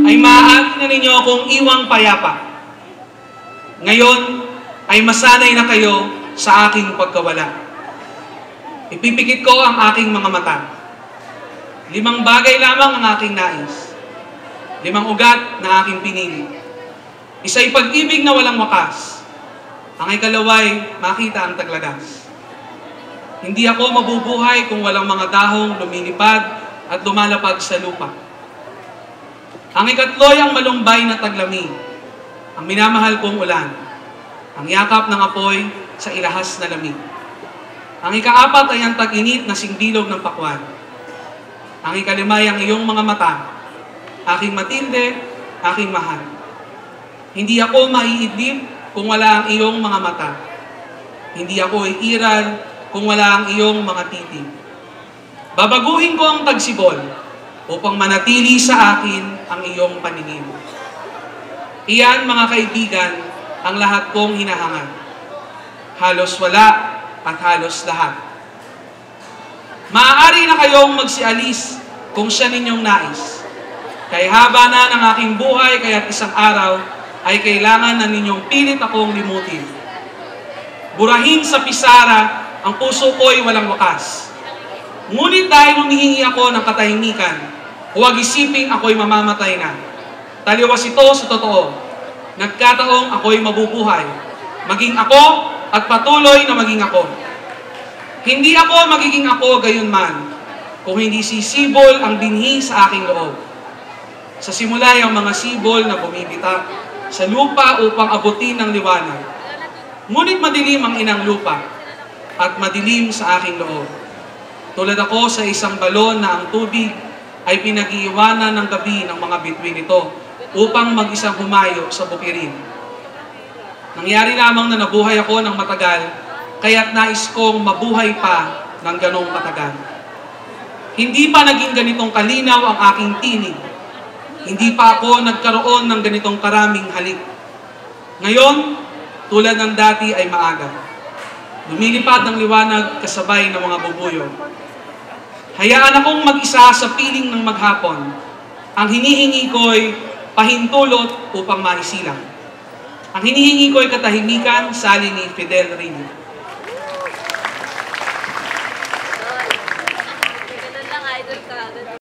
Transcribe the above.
ay maaari na ninyo akong iwang payapa. Ngayon ay masanay na kayo sa aking pagkawala. Ipipikit ko ang aking mga mata. 5 bagay lamang ang aking nais. 5 ugat na aking pinili. Isa'y pag-ibig na walang wakas. Ang ikalaway, makita ang taglagas. Hindi ako mabubuhay kung walang mga dahong lumilipad at lumalapag sa lupa. Ang ikatlo'y ang malumbay na taglamig, ang minamahal kong ulan, ang yakap ng apoy sa ilahas na lamig. Ang ikaapat ay ang tag-init na singbilog ng pakwan. Ang ikalima ay ang iyong mga mata, aking matindi, aking mahal. Hindi ako maiidlip kung wala ang iyong mga mata. Hindi ako iiral kung wala ang iyong mga titig. Babaguhin ko ang tagsibol upang manatili sa akin ang iyong paningin. Iyan, mga kaibigan, ang lahat kong hinahangad. Halos wala at halos lahat. Maaari na kayong magsialis kung siya ninyong nais. Kaya haba na ng aking buhay, kaya't isang araw ay kailangan na ninyong pilit akong limutin. Burahin sa pisara, ang puso ko'y walang wakas. Ngunit dahil humihingi ako ng katahimikan, huwag isiping ako'y mamamatay na. Taliwas ito sa totoo. Nagkataong ako'y mabubuhay. Maging ako at patuloy na maging ako. Hindi ako magiging ako gayon man, kung hindi sisibol ang binhi sa aking loob. Sa simula ay ang mga sibol na bumibitak sa lupa upang abutin ng liwanag. Ngunit madilim ang inang lupa at madilim sa aking loob. Tulad ako sa isang balon na ang tubig ay pinag-iiwanan ng gabi ng mga bituin nito upang mag-isang humayo sa bukirin. Nangyari lamang na nabuhay ako ng matagal, kaya't nais kong mabuhay pa ng ganong matagal. Hindi pa naging ganitong kalinaw ang aking tinig. Hindi pa ako nagkaroon ng ganitong karaming halik. Ngayon, tulad ng dati ay maaga. Lumilipad ng liwanag kasabay ng mga bubuyo. Hayaan akong mag-isa sa piling ng maghapon. Ang hinihingi ko'y pahintulot upang maisilang. Ang hinihingi ko'y katahimikan, sali ni Fidel Reyes.